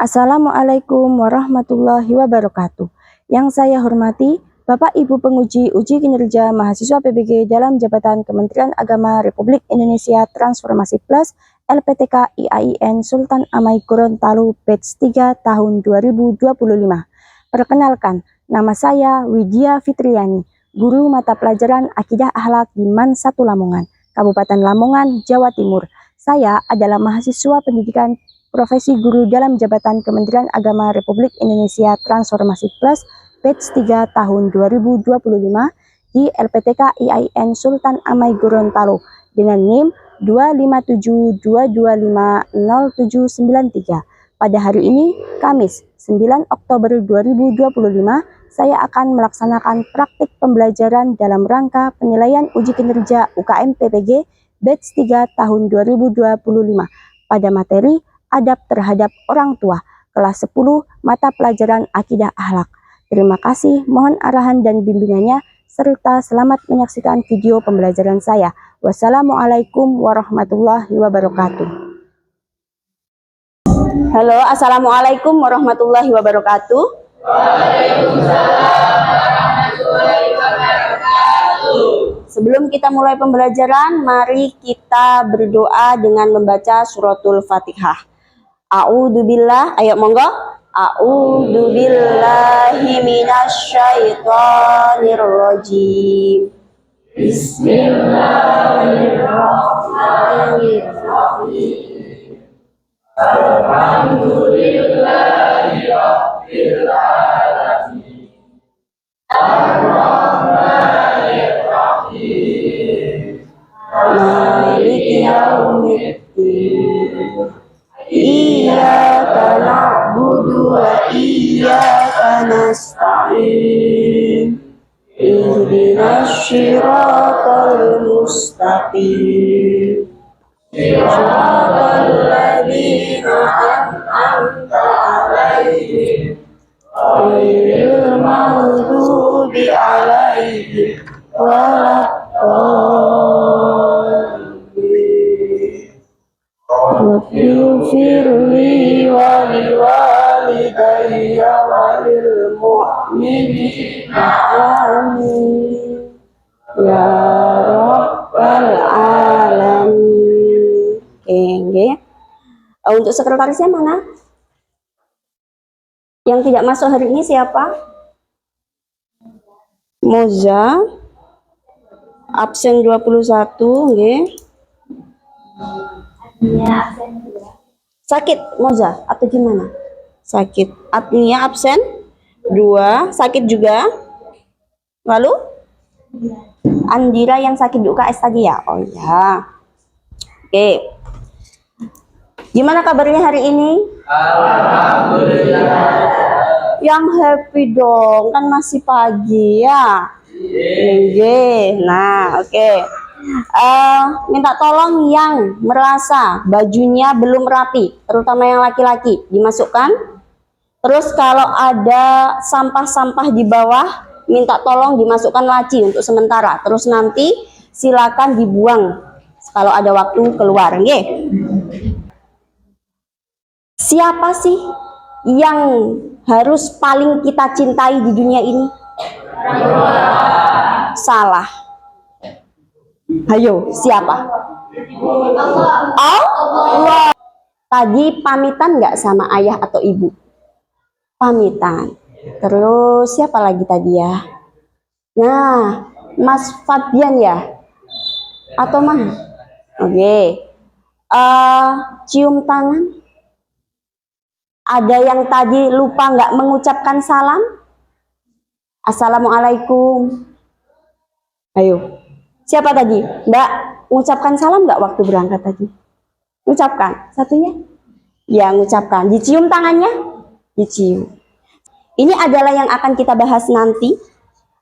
Assalamualaikum warahmatullahi wabarakatuh. Yang saya hormati Bapak Ibu penguji uji kinerja mahasiswa PBG dalam jabatan Kementerian Agama Republik Indonesia Transformasi Plus LPTK IAIN Sultan Amai Gorontalo Batch 3 tahun 2025. Perkenalkan, nama saya Widya Fitriani, guru mata pelajaran Akidah Akhlak di MAN 1 Lamongan, Kabupaten Lamongan, Jawa Timur. Saya adalah mahasiswa pendidikan profesi guru dalam jabatan Kementerian Agama Republik Indonesia Transformasi Plus Batch 3 tahun 2025 di LPTK IAIN Sultan Amai Gorontalo dengan NIM 25722250793. Pada hari ini, Kamis 9 Oktober 2025, saya akan melaksanakan praktik pembelajaran dalam rangka penilaian uji kinerja UKM PPG Batch 3 tahun 2025 pada materi adab terhadap orang tua, kelas 10 mata pelajaran Akidah Akhlak. Terima kasih, mohon arahan dan bimbingannya, serta selamat menyaksikan video pembelajaran saya. Wassalamualaikum warahmatullahi wabarakatuh. Halo, assalamualaikum warahmatullahi wabarakatuh. Waalaikumsalam warahmatullahi wabarakatuh. Sebelum kita mulai pembelajaran, mari kita berdoa dengan membaca suratul Fatihah. A'udzubillah, ayo monggo. A'udzubillahi minasyaitonirrajim. Bismillahirrahmanirrahim. Alhamdulillahi rabbil alamin. Ar-Rahmanir Rahim. Maliki yaumiddin. Iyyaka na'budu wa iyyaka nasta'in. Ihdinas shiratal mustaqim. Shiratal ladzina an'amta 'alaihim ghairil maghdubi 'alaihim waladdallin. Waghfirli wa liwalidayya wa lil mu'minina amin ya rabbal alamin. Oke. Untuk sekretarisnya mana? Yang tidak masuk hari ini siapa? Moza. Absen 21, nggih. Sakit Moza atau gimana? Sakit. Adnia absen 2, sakit juga. Lalu Andira yang sakit di UKS tadi ya? Oh ya. Oke. Gimana kabarnya hari ini? Alhamdulillah. Yang happy dong, kan masih pagi ya. Oke. Nah, oke. Minta tolong yang merasa bajunya belum rapi, terutama yang laki-laki, dimasukkan. Terus kalau ada sampah-sampah di bawah, minta tolong dimasukkan laci untuk sementara. Terus nanti silakan dibuang kalau ada waktu keluar. Nggih. Siapa sih yang harus paling kita cintai di dunia ini? Salah. Ayo, siapa? Allah. Tadi pamitan nggak sama ayah atau ibu? Pamitan. Terus siapa lagi tadi ya? Nah, Mas Fabian ya? Atau mana? Oke. Cium tangan. Ada yang tadi lupa nggak mengucapkan salam? Assalamualaikum. Ayo. Siapa tadi? Mbak, mengucapkan salam nggak waktu berangkat tadi? Ucapkan. Satunya? Ya, mengucapkan. Dicium tangannya? Dicium. Ini adalah yang akan kita bahas nanti.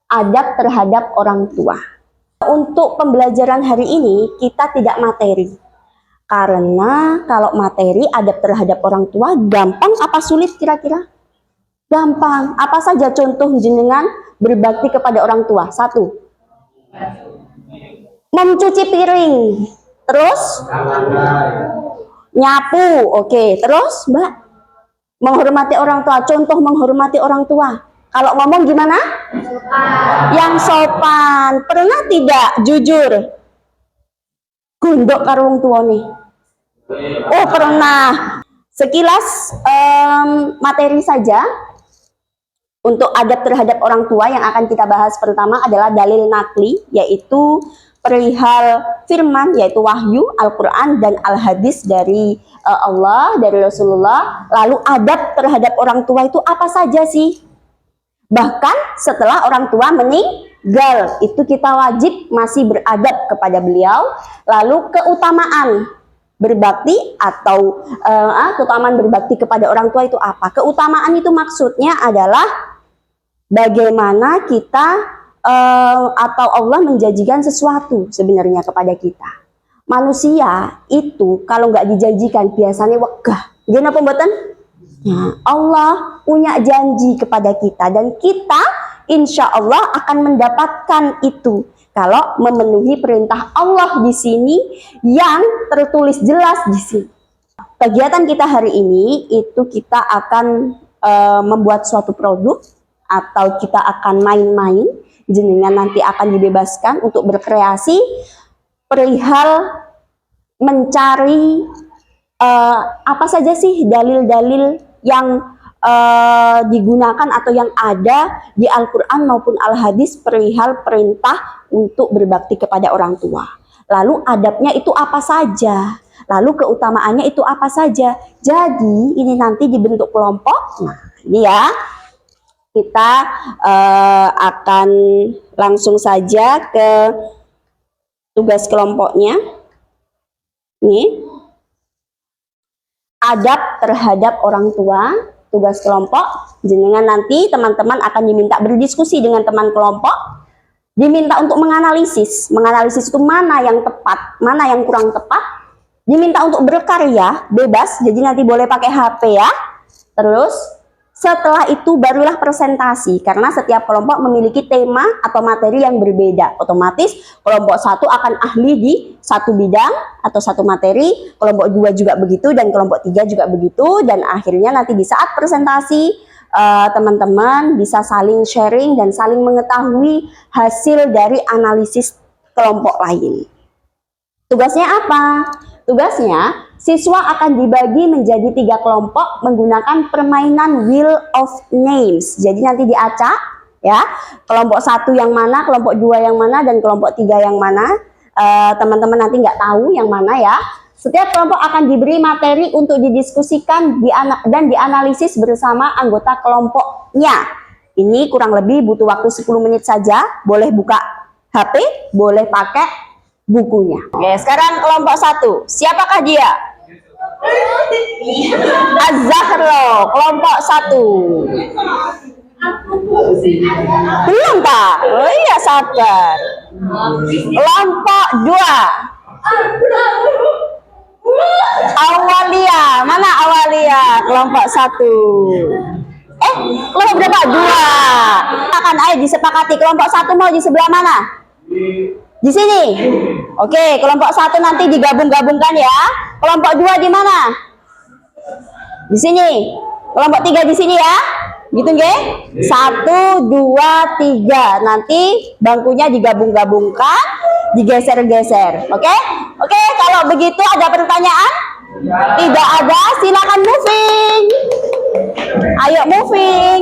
Adab terhadap orang tua. Untuk pembelajaran hari ini, kita tidak materi. Karena kalau materi adab terhadap orang tua, gampang apa sulit kira-kira? Gampang. Apa saja contoh jenengan berbakti kepada orang tua? 1. Mencuci piring. Terus? Nyapu. Oke. Terus, Mbak? Menghormati orang tua. Contoh menghormati orang tua. Kalau ngomong gimana? Sopan. Yang sopan. Pernah tidak jujur? Gundok karo wong tua nih. Oh pernah. Sekilas materi saja untuk adab terhadap orang tua yang akan kita bahas pertama adalah dalil nakli, yaitu perihal firman, yaitu wahyu, Al-Quran dan Al-Hadis dari Allah, dari Rasulullah. Lalu adab terhadap orang tua itu apa saja sih? Bahkan setelah orang tua meninggal, itu kita wajib masih beradab kepada beliau. Lalu keutamaan berbakti atau keutamaan berbakti kepada orang tua itu apa? Keutamaan itu maksudnya adalah bagaimana kita atau Allah menjanjikan sesuatu sebenarnya kepada kita. Manusia itu kalau nggak dijanjikan biasanya wegah. Gimana pembuatan? Ya, Allah punya janji kepada kita dan kita insya Allah akan mendapatkan itu kalau memenuhi perintah Allah di sini yang tertulis jelas di sini. Kegiatan kita hari ini itu kita akan membuat suatu produk atau kita akan main-main. Jenengan nanti akan dibebaskan untuk berkreasi perihal mencari apa saja sih dalil-dalil yang digunakan atau yang ada di Al-Quran maupun Al-Hadis perihal perintah untuk berbakti kepada orang tua. Lalu adabnya itu apa saja? Lalu keutamaannya itu apa saja? Jadi ini nanti dibentuk kelompok. Nah ini ya, kita akan langsung saja ke tugas kelompoknya. Ini adab terhadap orang tua. Tugas kelompok, jenengan nanti teman-teman akan diminta berdiskusi dengan teman kelompok, diminta untuk menganalisis itu mana yang tepat, mana yang kurang tepat, diminta untuk berkarya, bebas, jadi nanti boleh pakai HP ya. Terus setelah itu barulah presentasi, karena setiap kelompok memiliki tema atau materi yang berbeda. Otomatis kelompok satu akan ahli di satu bidang atau satu materi, kelompok dua juga begitu, dan kelompok tiga juga begitu. Dan akhirnya nanti di saat presentasi teman-teman bisa saling sharing dan saling mengetahui hasil dari analisis kelompok lain. Tugasnya apa? Tugasnya siswa akan dibagi menjadi 3 kelompok menggunakan permainan Wheel of Names. Jadi nanti diacak ya, kelompok 1 yang mana, kelompok 2 yang mana, dan kelompok 3 yang mana. Teman-teman nanti nggak tahu yang mana ya. Setiap kelompok akan diberi materi untuk didiskusikan dan dianalisis bersama anggota kelompoknya. Ini kurang lebih butuh waktu 10 menit saja. Boleh buka HP, boleh pakai bukunya. Oke, sekarang kelompok 1. Siapakah dia? Az-Zahro, kelompok 1. Belum tak? Oh iya, sabar. Kelompok 2. Awalia, mana Awalia? Kelompok 1. Kelompok berapa? 2. Akan ayo disepakati kelompok 1 mau di sebelah mana? Di sini. Oke, kelompok 1 nanti digabung-gabungkan ya. Kelompok 2 di mana? Di sini. Kelompok 3 di sini ya. Gitu nggih? 1 2 3. Nanti bangkunya digabung-gabungkan, digeser-geser. Oke? Oke, kalau begitu ada pertanyaan? Tidak ada, silakan moving. Ayo moving.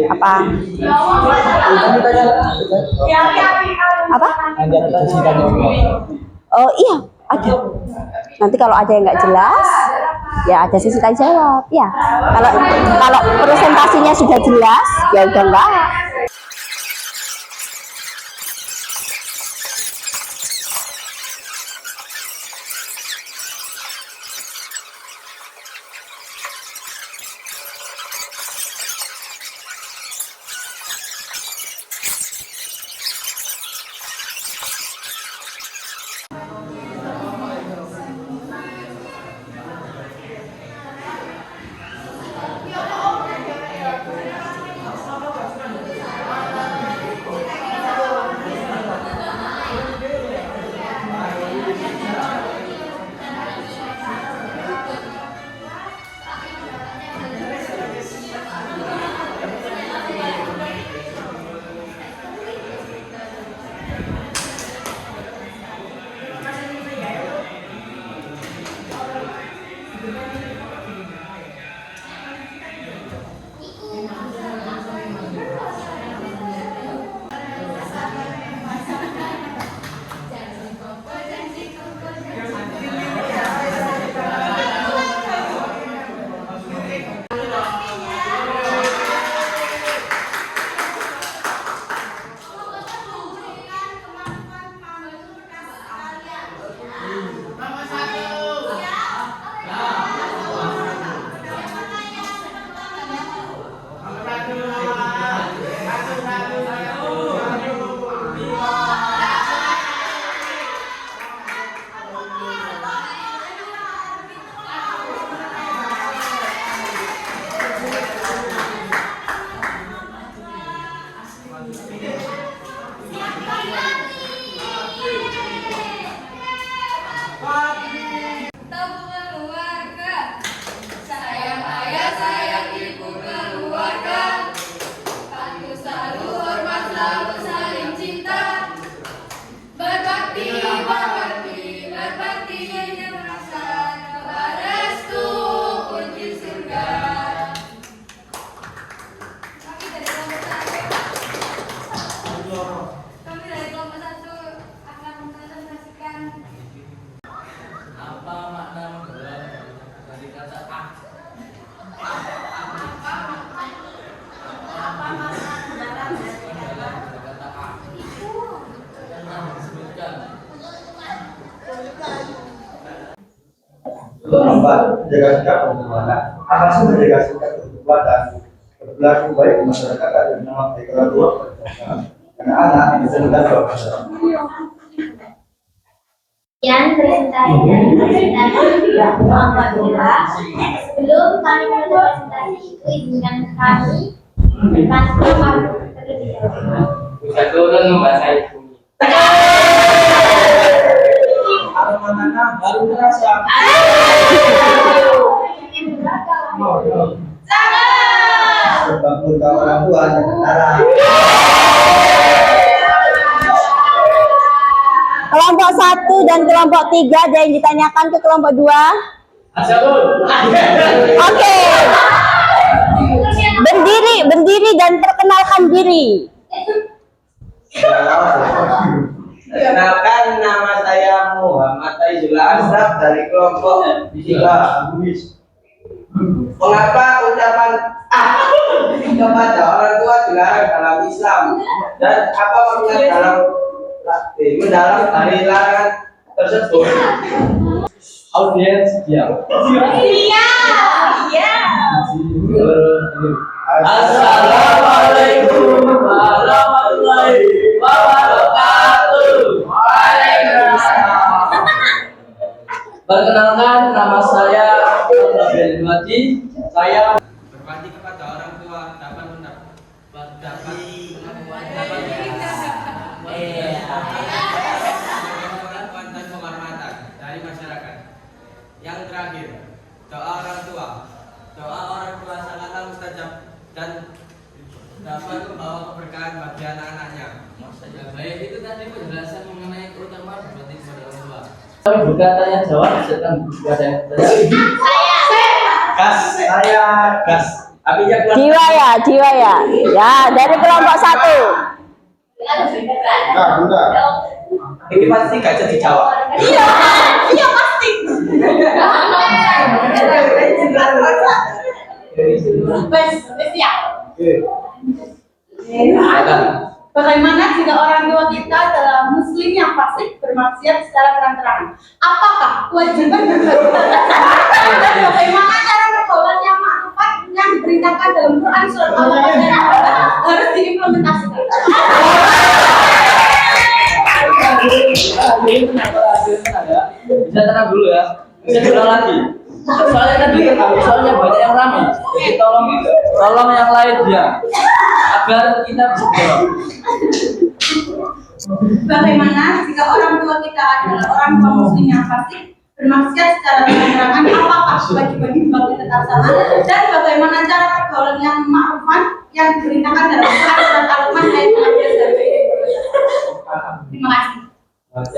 Apa? Apa? Oh iya, ada. Nanti kalau ada yang nggak jelas, ya ada sesi tanya jawab. Ya, kalau presentasinya sudah jelas, ya udah enggak. Keempat, jaga sikap perbuatan. Apa sih menjaga sikap perbuatan? Berlaku baik di masyarakat dan nama baik orang tua karena anak bisa mendapat masyarakat. Sekian presentasi dari kelompok 2. Sebelum kami menutup presentasi itu, izinkan kami bertransfer terlebih dahulu. Bisa turun membaca ibu. Anak-anak baru terasa. Bangun ke orang tua dan tentara. Kelompok 1 dan kelompok 3 ada yang ditanyakan ke kelompok 2? Oke. Berdiri dan perkenalkan diri. Kenalkan, nama saya Muhammad Taizullah Ashraf dari kelompok 3. Mengapa ucapan kepada orang tua dilarang dalam Islam dan apa makna mendalam dari larangan tersebut? Audiens diam. Assalamualaikum warahmatullahi wabarakatuh. Waalaikumsalam. Perkenalkan, nama saya Abdul Mati. Saya berbakti kepada orang tua dapat mendapat dan dapat membawa keberkahan bagi anak-anaknya. Ya, baik itu tadi penjelasan mengenai keutamaan berbakti kepada orang tua. Kami berkatanya jawab, sedang berkata yang Gas, saya gas. Apinya keluar. Jiwa ya. Ya, dari kelompok 1. Enggak, enggak. Ini pasti gak jadi jawab. Iya pasti. Wes ya. Bagaimana jika orang tua kita adalah muslim yang fasik bermaksiat secara terang-terangan? Apakah kewajiban berbagi dan bagaimana cara pergaulan yang ma'rufat yang diberitakan dalam Quran surat Al-Baqarah harus diimplementasikan? Bisa tenang dulu ya. Bisa diulang lagi. Soalnya tadi soalnya banyak yang ramai. Jadi tolong yang lain diam agar kita bisa jawab. Bagaimana jika orang tua kita adalah orang tua muslim yang fasik bermaksiat secara terang-terangan? Apakah kewajiban berbakti tetap sama? Dan bagaimana cara pergaulan yang ma'rufan yang diberitakan dalam Quran surat Al-Luqman ayat 15? Terima kasih.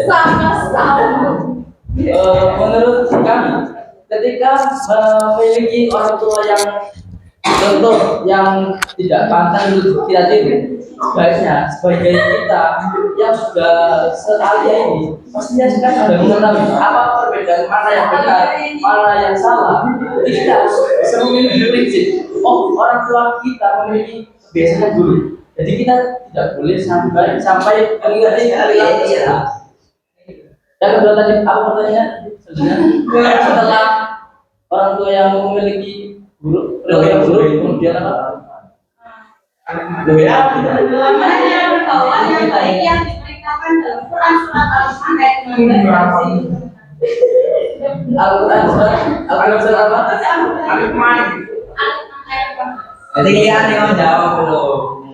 Sama-sama. Menurut kami, ketika memiliki orang tua yang contoh yang tidak pantas untuk kita tiru, sebaiknya sebagai kita yang sudah sealia ini pastinya kita sudah mengetahui apa perbedaan mana yang benar, mana yang salah. Jadi kita harus bisa memiliki prinsip. Oh, orang tua kita memiliki kebiasaan dulu. Jadi kita tidak boleh sampai mengikuti perilaku kita. Yang kedua tadi apa pertanyaan? Setelah orang tua yang memiliki perilaku yang buruk, kemudian apa? Bagaimana cara pergaulan yang baik yang diberitakan dalam Quran surat Al-Luqman ayat 15? Al-Quran surat apa? Al-Luqman. Jadi kita yang jawab belum.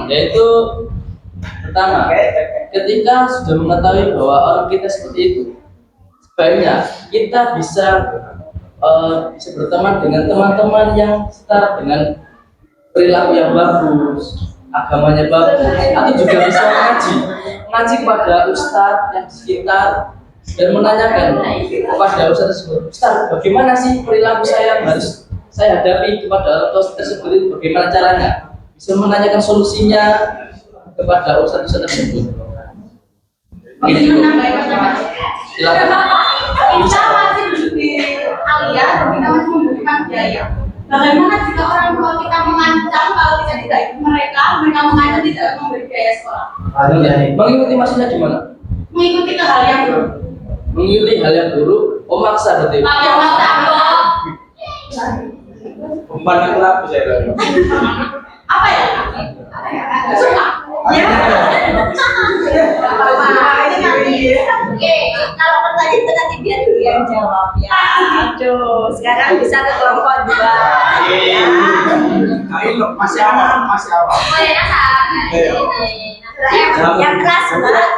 Yaitu pertama, ketika sudah mengetahui bahwa orang kita seperti itu, sebaiknya kita bisa berteman dengan teman-teman yang setara dengan perilaku yang bagus, agamanya bagus, atau juga bisa ngaji kepada ustadz yang di sekitar dan menanyakan kepada ustadz tersebut, Ustadz, bagaimana sih perilaku saya yang harus saya hadapi kepada orang tua tersebut itu, bagaimana caranya? Bisa menanyakan solusinya kepada ustadz tersebut. Silakan. Kita masih di alia, kita masih membutuhkan biaya. Bagaimana jika orang tua kita mengancam kalau kita tidak ikut mereka mengancam tidak memberi biaya sekolah? Mengikuti maksudnya gimana? Mengikuti ke hal yang buruk. Mengikuti hal yang buruk, maksa berarti. Yang maksa. Umpan itu apa saya lagi? Apa ya? Suka. Ya. Oke, kalau pertanyaan itu nanti biar dia yang jawab ya. Aduh, sekarang bisa ke kelompok 2. Ya. Masih awal, masih awal. Oh ya, yang keras, Mbak.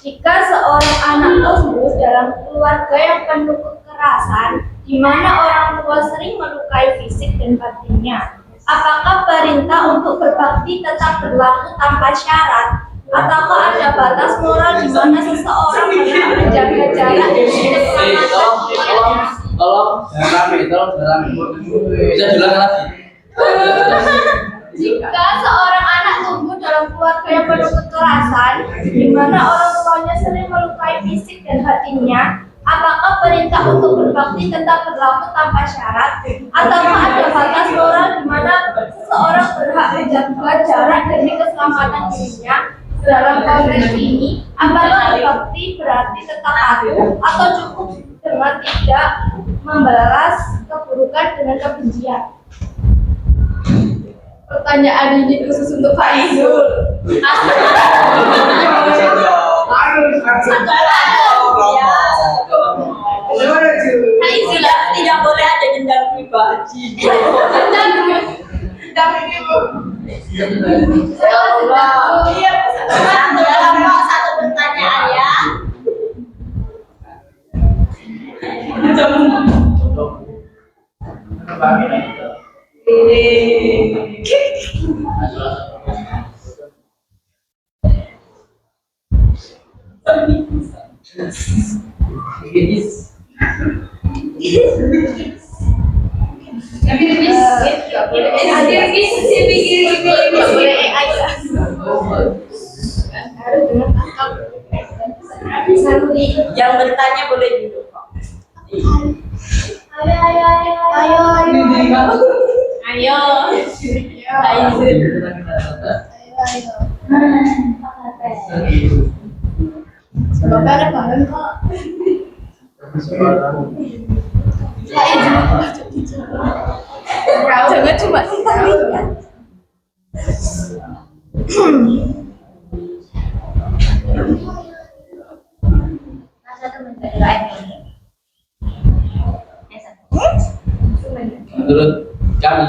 Jika seorang anak tumbuh dalam keluarga yang penuh kekerasan, di mana orang tua sering melukai fisik dan batinnya, apakah perintah untuk berbakti tetap berlaku tanpa syarat? Ataukah ada batas moral di mana seseorang berhak menjaga jarak dan Tolong bisa diulang lagi. Jika seorang anak tumbuh dalam keluarga yang penuh kekerasan, di mana orang tuanya sering melukai fisik dan hatinya, Apakah perintah untuk berbakti tetap berlaku tanpa syarat, atau ada batas moral di mana seseorang berhak menjaga jarak demi keselamatan dirinya? Dalam konteks ini, apakah berbakti berarti tetap patuh atau cukup dengan tidak membalas keburukan dengan kebencian? Pertanyaan ini khusus untuk Pak Izul. Nah, istilah tidak boleh ada dendam pribadi. Dendam ini Bu. Iya, satu pertanyaan ya. Yang bertanya boleh duduk. Ayo. Semoga ada bareng kok. Jangan cuma tentang lihat. Menurut kami,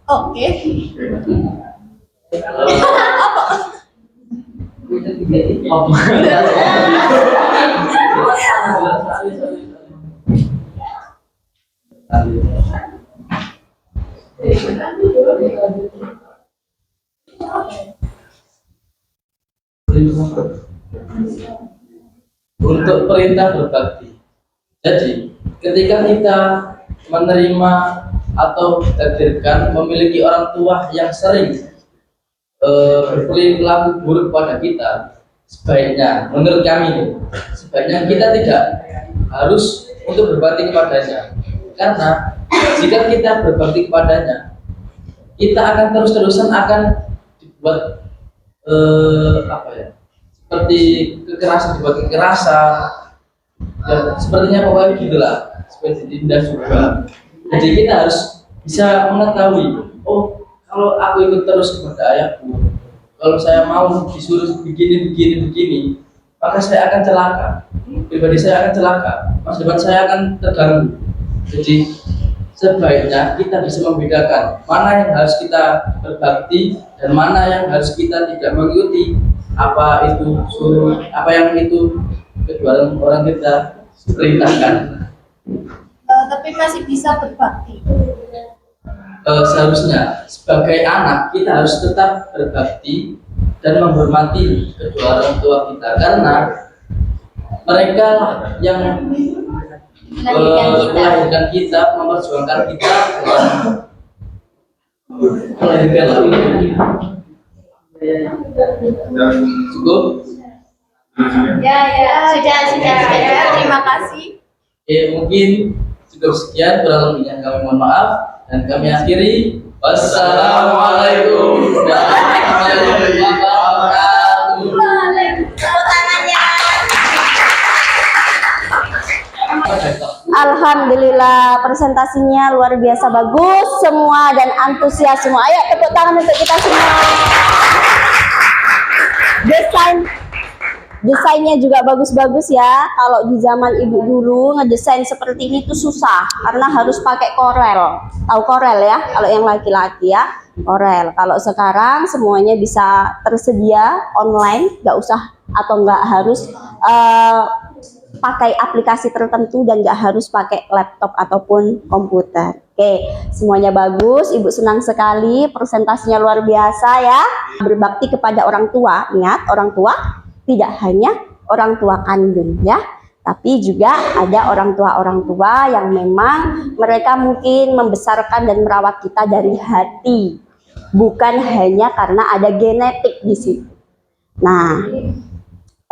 Oke. untuk perintah berbakti. Jadi, ketika kita menerima atau ditakdirkan memiliki orang tua yang sering berperilaku buruk pada kita, sebaiknya, menurut kami, sebaiknya kita tidak harus untuk berbakti kepadanya. Karena jika kita berbakti kepadanya, kita akan terus-terusan akan dibuat seperti dibuat kekerasan, dan sepertinya pokoknya gitulah, seperti ditindas juga. Jadi kita harus bisa mengetahui, oh kalau aku ikut terus kepada ayahku, kalau saya mau disuruh begini, maka saya akan celaka. Pribadi saya akan celaka, masa depan saya akan terganggu. Jadi sebaiknya kita bisa membedakan mana yang harus kita berbakti dan mana yang harus kita tidak mengikuti apa yang itu kedua orang kita perintahkan. Tapi masih bisa berbakti. Seharusnya sebagai anak kita harus tetap berbakti dan menghormati kedua orang tua kita, karena mereka lah yang melahirkan kita, memperjuangkan kita, melahirkan kita. Cukup? Ya, sudah. Terima kasih. Mungkin cukup sekian, kurang lebihnya kami mohon maaf dan kami akhiri. Wassalamualaikum warahmatullahi wabarakatuh. Alhamdulillah, presentasinya luar biasa bagus semua dan antusias semua. Ayo tepuk tangan untuk kita semua. Desainnya juga bagus-bagus ya. Kalau di zaman ibu dulu ngedesain seperti ini tuh susah karena harus pakai Corel. Tahu Corel ya? Kalau yang laki-laki ya, Corel. Kalau sekarang semuanya bisa tersedia online, nggak usah atau nggak harus pakai aplikasi tertentu dan nggak harus pakai laptop ataupun komputer. Oke, semuanya bagus. Ibu senang sekali, presentasinya luar biasa ya. Berbakti kepada orang tua. Ingat, orang tua tidak hanya orang tua kandung ya, tapi juga ada orang tua yang memang mereka mungkin membesarkan dan merawat kita dari hati, bukan hanya karena ada genetik di situ. Nah,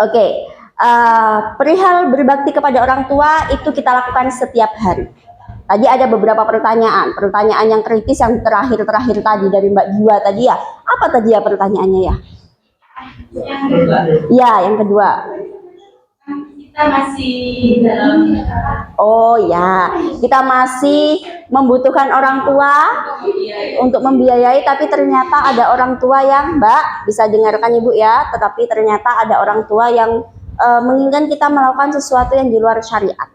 oke. Perihal berbakti kepada orang tua itu kita lakukan setiap hari. Tadi ada beberapa pertanyaan yang kritis yang terakhir tadi dari Mbak Jiwa tadi ya. Apa tadi ya pertanyaannya ya? Ya, yang kedua. Kita masih dalam Oh ya, kita masih membutuhkan orang tua untuk membiayai, tapi ternyata ada orang tua yang, Mbak, bisa dengarkan Ibu ya, tetapi ternyata ada orang tua yang menginginkan kita melakukan sesuatu yang di luar syariat.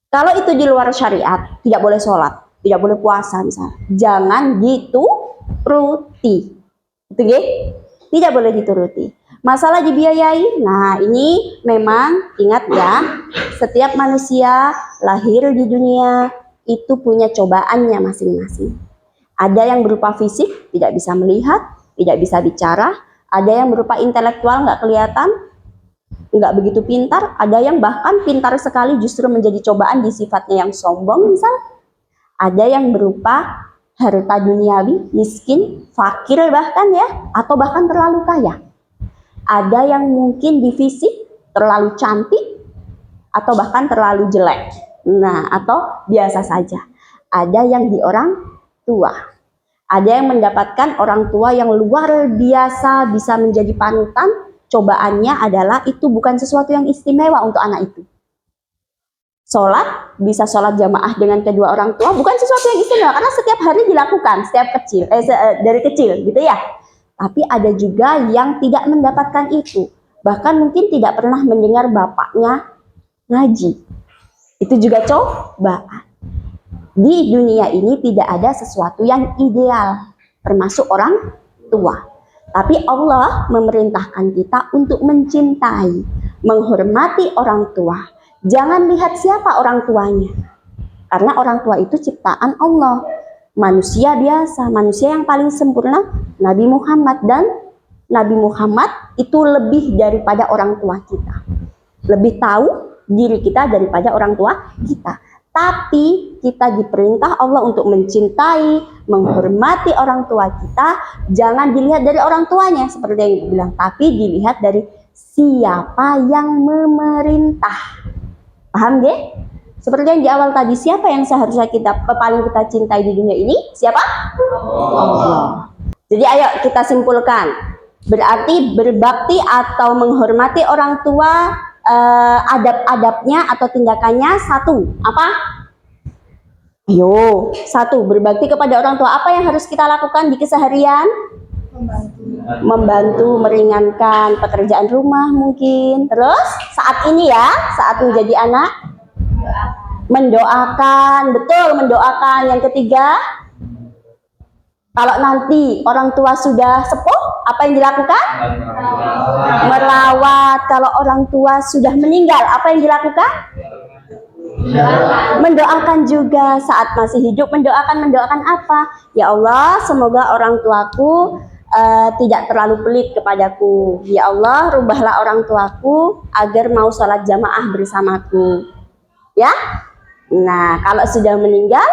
Kalau itu di luar syariat, tidak boleh sholat, tidak boleh puasa misalnya. Jangan dituruti. Itu ya? Tidak boleh dituruti. Masalah dibiayai, nah ini memang ingat ya, setiap manusia lahir di dunia itu punya cobaannya masing-masing. Ada yang berupa fisik, tidak bisa melihat, tidak bisa bicara. Ada yang berupa intelektual, nggak kelihatan, nggak begitu pintar. Ada yang bahkan pintar sekali justru menjadi cobaan di sifatnya yang sombong misal. Ada yang berupa harta duniawi, miskin, fakir bahkan ya, atau bahkan terlalu kaya. Ada yang mungkin di fisik terlalu cantik atau bahkan terlalu jelek. Nah, atau biasa saja. Ada yang di orang tua. Ada yang mendapatkan orang tua yang luar biasa bisa menjadi panutan. Cobaannya adalah itu bukan sesuatu yang istimewa untuk anak itu. Sholat, bisa sholat jamaah dengan kedua orang tua bukan sesuatu yang istimewa karena setiap hari dilakukan, dari kecil gitu ya. Tapi ada juga yang tidak mendapatkan itu. Bahkan mungkin tidak pernah mendengar bapaknya ngaji. Itu juga cobaan. Di dunia ini tidak ada sesuatu yang ideal, termasuk orang tua. Tapi Allah memerintahkan kita untuk mencintai, menghormati orang tua. Jangan lihat siapa orang tuanya. Karena orang tua itu ciptaan Allah. Manusia biasa, manusia yang paling sempurna Nabi Muhammad, dan Nabi Muhammad itu lebih daripada orang tua kita. Lebih tahu diri kita daripada orang tua kita. Tapi kita diperintah Allah untuk mencintai, menghormati orang tua kita. Jangan dilihat dari orang tuanya seperti yang Ibu bilang, tapi dilihat dari siapa yang memerintah. Paham ya? Seperti yang di awal tadi, siapa yang seharusnya paling kita cintai di dunia ini? Siapa? Allah. Jadi ayo kita simpulkan. Berarti berbakti atau menghormati orang tua, adab-adabnya atau tindakannya satu. Apa? Ayo, satu, berbakti kepada orang tua. Apa yang harus kita lakukan di keseharian? Membantu meringankan pekerjaan rumah mungkin. Terus saat ini ya, saat menjadi anak, mendoakan, betul, mendoakan. Yang ketiga, kalau nanti orang tua sudah sepuh, apa yang dilakukan? Merawat. Kalau orang tua sudah meninggal, apa yang dilakukan? Mendoakan juga. Saat masih hidup mendoakan apa? Ya Allah, semoga orang tuaku tidak terlalu pelit kepadaku. Ya Allah, rubahlah orang tuaku agar mau sholat jamaah bersamaku. Ya. Nah, kalau sudah meninggal,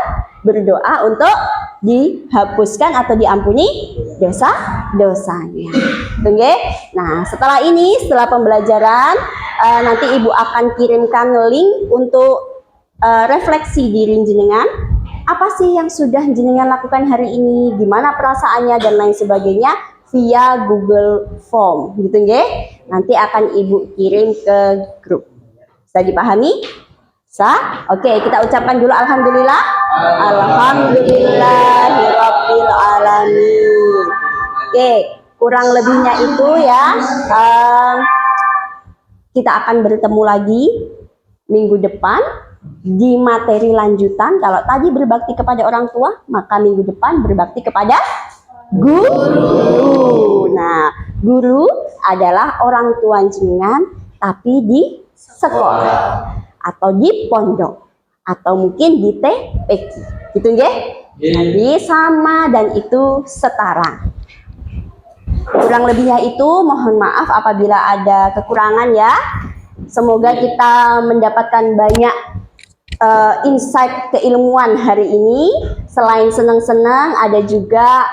berdoa untuk dihapuskan atau diampuni dosa-dosanya. Oke? Nah, setelah pembelajaran, nanti Ibu akan kirimkan link untuk refleksi diri jenengan. Apa sih yang sudah jenengan lakukan hari ini? Gimana perasaannya dan lain sebagainya via Google Form, gitu nggih? Nanti akan Ibu kirim ke grup. Bisa dipahami? Oke, kita ucapkan dulu alhamdulillah. Alhamdulillahirabbil alamin. Oke, kurang lebihnya itu ya. Kita akan bertemu lagi minggu depan di materi lanjutan. Kalau tadi berbakti kepada orang tua, maka minggu depan berbakti kepada guru. Nah, guru adalah orang tua jenengan tapi di sekolah atau di pondok atau mungkin di TPQ, gitu nggih? Jadi sama dan itu setara. Kurang lebihnya itu mohon maaf apabila ada kekurangan ya. Semoga kita mendapatkan banyak insight keilmuan hari ini. Selain senang-senang, ada juga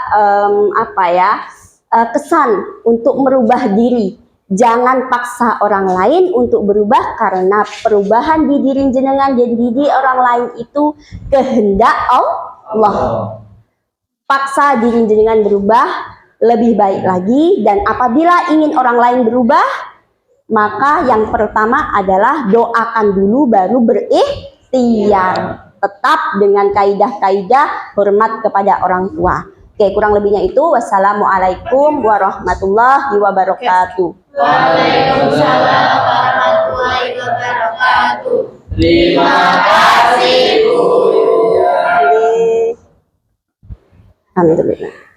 kesan untuk merubah diri Jangan paksa orang lain untuk berubah, karena perubahan di diri jenengan dan di diri orang lain itu kehendak Allah. Paksa diri jenengan berubah lebih baik lagi, dan apabila ingin orang lain berubah, maka yang pertama adalah doakan dulu baru berikhtiar. Tetap dengan kaidah-kaidah hormat kepada orang tua. Oke, kurang lebihnya itu. Wassalamualaikum warahmatullahi wabarakatuh. Waalaikumsalam warahmatullahi wabarakatuh. Terima kasih Bu. Alhamdulillah.